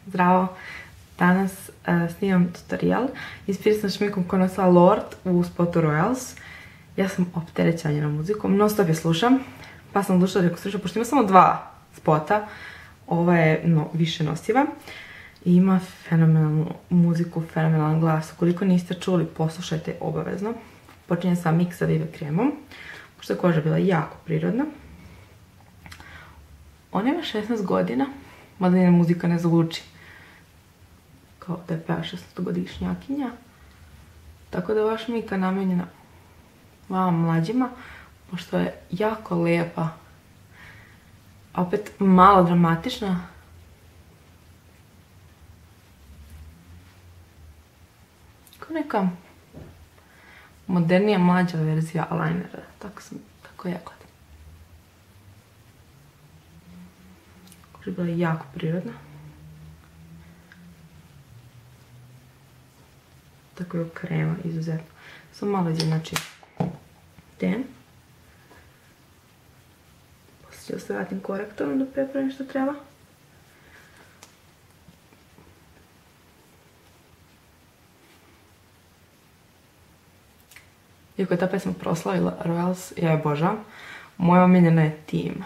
Zdravo, danas snimam tutorial. Ispira sam šminkom koju nosila Lorde u spotu Royals. Ja sam opterećena njenom muzikom, non stop je slušam, pa sam odlučila da rekonstruišem, pošto ima samo 2 spota, ova je više nosiva i ima fenomenalnu muziku, fenomenalan glas. Ukoliko niste čuli, poslušajte obavezno. Počinjem sa Mix sa Vive kremom, pošto je koža bila jako prirodna. Ona ima 16 godina, mada njena muzika ne zvuči kao da je peva 16-godišnjakinja. Tako da je ova šminka namenjena vama mlađima, pošto je jako lijepa, a opet malo dramatična. Kao neka modernija, mlađa verzija eyelinera, tako ja gledam. Koža je bila jako prirodna. Tako je krema izuzetno. Samo malo izjednačim ten. Poslije ću se vratim korektorom da prepravim što treba. Iako je ta pesma proslavila Royals, ja je obožavam. Moja omiljena je Team.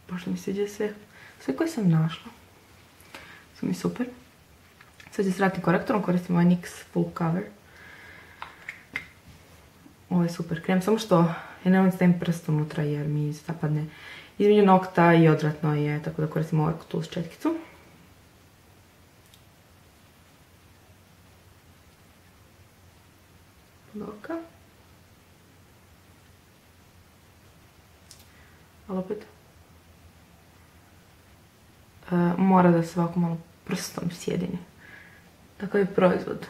Pošto mi sviđa sve koje sam našla. Sve mi super. Sad ću se vratiti korektorom, koristim ovaj NYX Full Cover. Ovo je super krem, samo što ja nemoj stavim prst unutra jer mi zapadne između nokta i odvratno je, tako da koristim ovaj Tools četkicu. Doka. Ali opet mora da se ovako malo prstom sjedini. Tako je proizvod.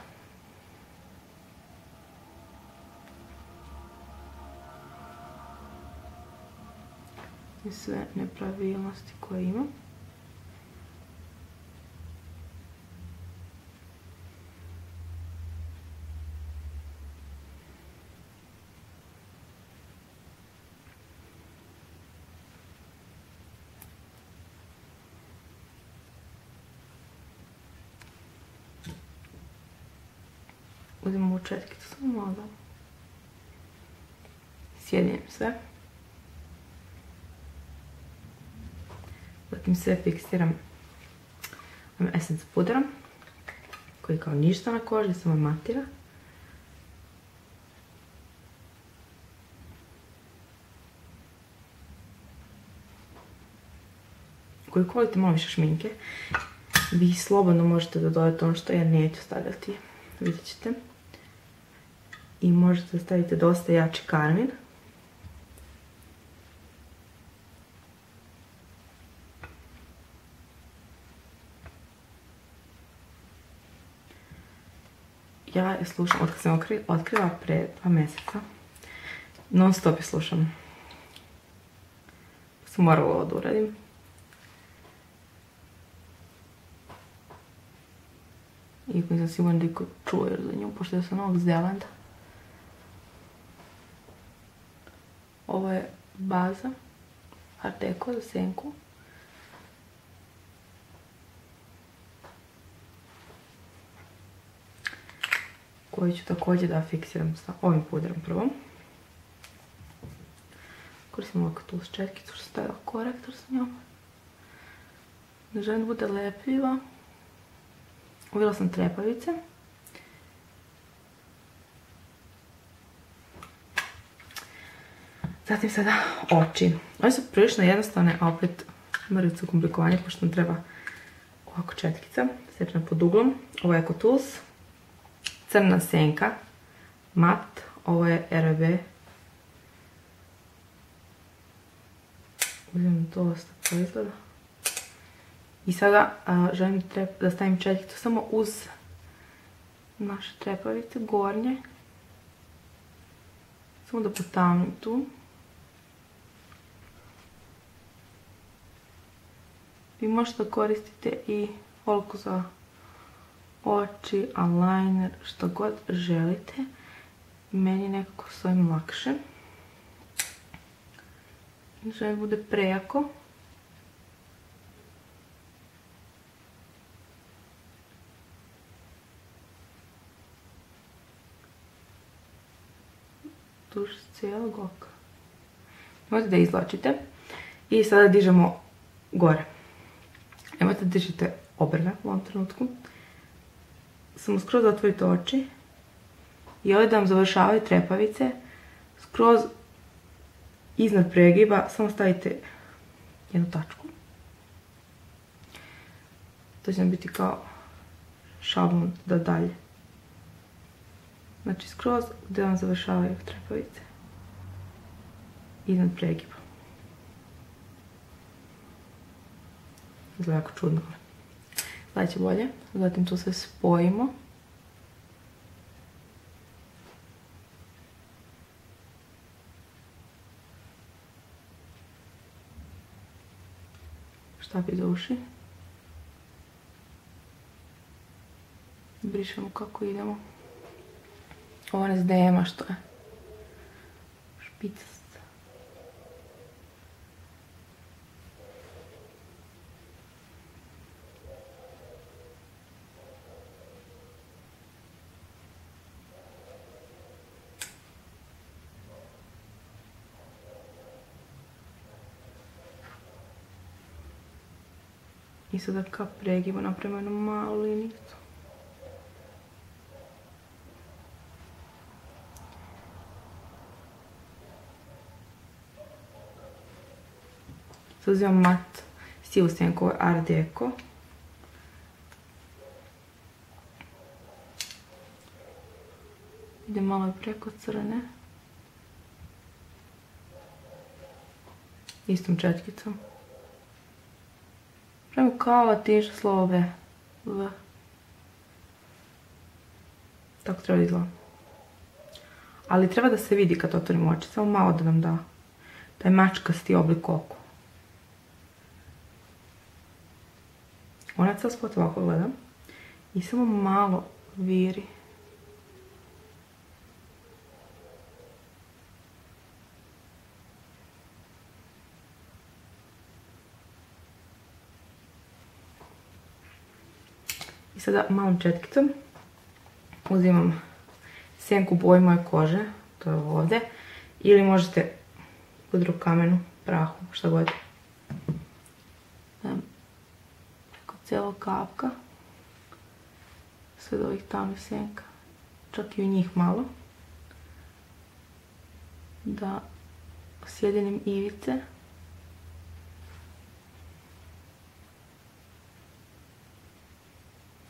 I sve nepravilnosti koje imam. Uzimam ovu četkicu, samo malo da sjedinim sve. Zatim sve fiksiram ovim Essence pudrom, koji kao ništa na koži, samo matira. Koliko volite malo više šminke, vi slobodno možete da dodate ono što ja neću stavljati, vidjet ćete. I možete da stavite dosta jači karmin. Ja je slušam, od kad sam otkrila pre 2 mjeseca, non stop je slušam. Sam morala ovo da uradim. Iako nisam sigurna da iko čuje za nju, pošto je sa Novog Zelanda. Ovo je baza Art Deco za senku. Koju ću također da fiksiram sa ovim pudrom prvom. Koristim ovako Tools četkicu što stavila korektor s njom. Ne želim da bude lepljiva. Uvela sam trepavice. Zatim sada oči. Ove su prilično jednostavne, a opet mrvicu komplikovanje, pošto nam treba ovako četkica, sečena pod uglom. Ovo je Eco Tools. Crna senka, mat, ovo je RB. Uzimam dosta proizvoda. I sada želim da stavim četkicu samo uz naše trepavice, gornje. Samo da potamnim tu. Vi možete koristiti i olovku za oči, eyeliner, što god želite. Meni nekako s ovim lakše. Želim bude prejako. duž cijelog oka. Nemojte da izvlačite. I sada dižemo gore. Nemojte da dižete obrve u ovom trenutku. Samo skroz otvorite oči. I ovdje da vam završavaju trepavice. Skroz iznad pregiba samo stavite jednu tačku. To će nam biti kao šablon da dalje. Znači skroz gdje vam završavaju trepavice. Iznad pregiba. Izgleda jako čudno. Gledat će bolje. Zatim to sve spojimo. Štap iza uši. Brišemo kako idemo. Ovo ne zdema što je špicast. I sada ka pregibu napravimo jednu malu linijicu. Sad uzimam mat sivu sjenku, ovo je Art Deco. Idem malo i preko crne. Istom četkicom. Pravimo kao latiša slovo V. V. Tako treba da izgleda. Ali treba da se vidi kad otvorimo oči, samo malo da nam da taj mačkasti oblik oku. Ona ceo spot ovako gledam i samo malo viri. I sada malom četkicom uzimam sjenku boje moje kože, to je ovdje, ili možete pudru kamenu, prahu, šta god. Preko cijelog kapka, sve do ovih tamnih sjenka, čak i u njih malo, da sjedenim ivice.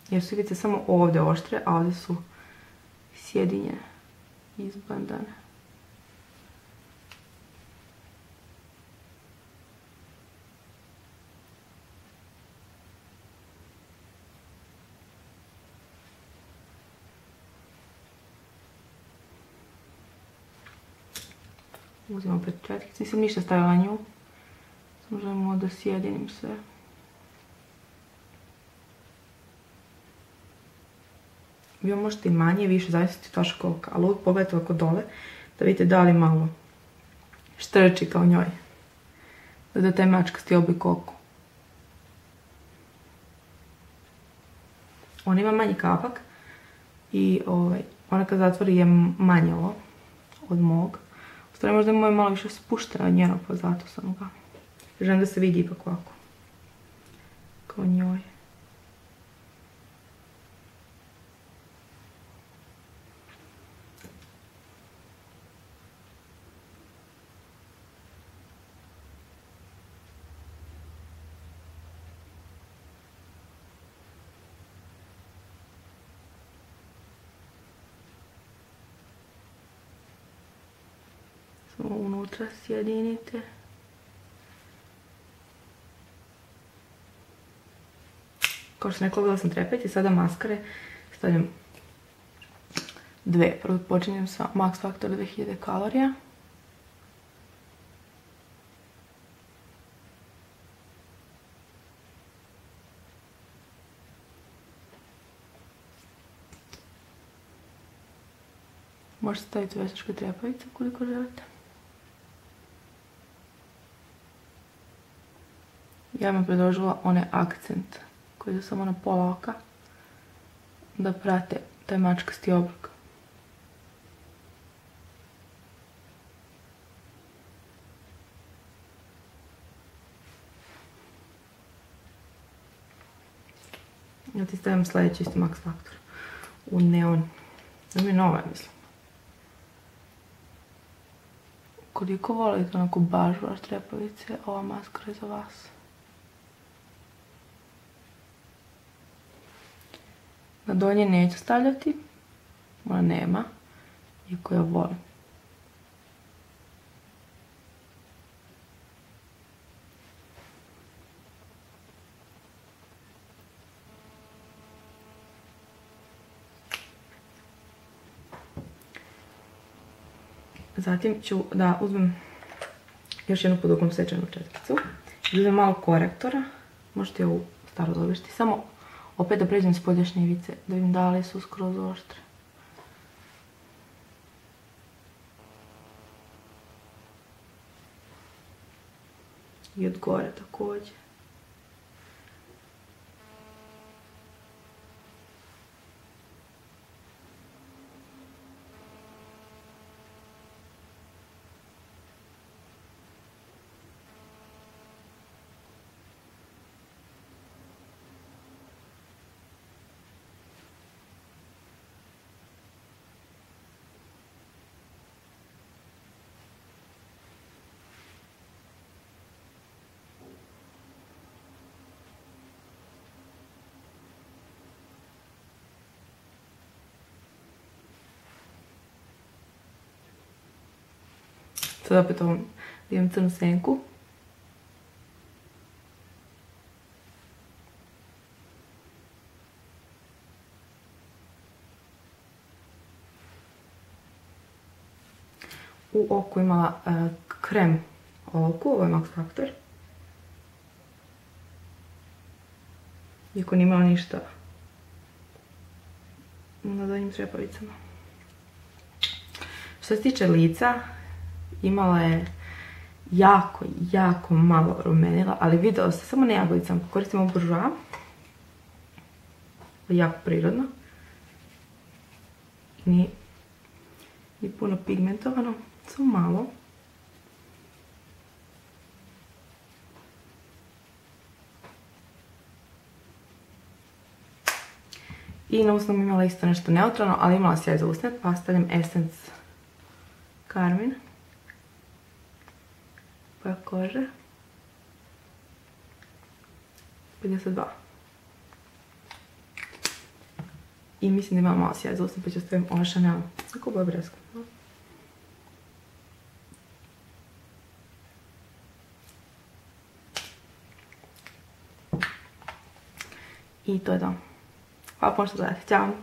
Jer su ivice samo ovdje oštre, a ovdje su sjedinjene, izbandane. Uzimam opet četkicu, nisam ništa stavila nju, samo želimo da sjedinim sve. Vi možete i manje i više, zavisiti od vašeg oka, ali uvijek pogledajte ovako dole, da vidite da li malo štrči kao njoj. Da da taj mačkasti oblik oku. Ona ima manji kapak i ona kad zatvori je manje ovo od mog. U stvari možda je moj malo više spuštena od njenog, pa zato sam ga. Želim da se vidi ipak ovako. Kao njoj. Unutra sjedinite. Kao što sam rekla, bila sam trepet i sada maskare stavljam dve. Prvo počinjem sa Max Factor 2000 kalorija. Možete staviti veštačke trepavice koliko želite. Ja bih predložila onaj akcent koji su samo na pola oka da prate taj mačkasti oblik. Ja ti stavim sljedeći isto Max Factor u neon. Da mi je nova, mislim. Koliko volite onako baš trepavice, ova maskara je za vas. Na donje neću stavljati. Ona nema. Iako ja volim. Zatim ću da uzmem još jednu pod okom sečenu četkicu. Uzmem malo korektora. Možete ovu staru dobiti. Samo opet da pređem spoljašnje ivice. Da vidim da li su skroz oštre. I od gore također. Sad opet ovom imam crnu senku. U oku imala krem oku, ovo je Max Factor. Iako nije imala ništa na donjim trepavicama. Što se tiče lica, imala je jako malo rumenila, ali video se samo na jagodicama. Koristim ovu Bourjois. Jako prirodno. Nije puno pigmentovano, samo malo. I na usnom imala isto nešto neutralno, ali imala sjaj za usne, pa stavljam Essence Carmine. Boja kože. 52. I mislim da imam malo sjaj za usne, pa ću stavim ova Chanel. Kako boja breska. I to je to. Hvala puno što gledate. Ćao!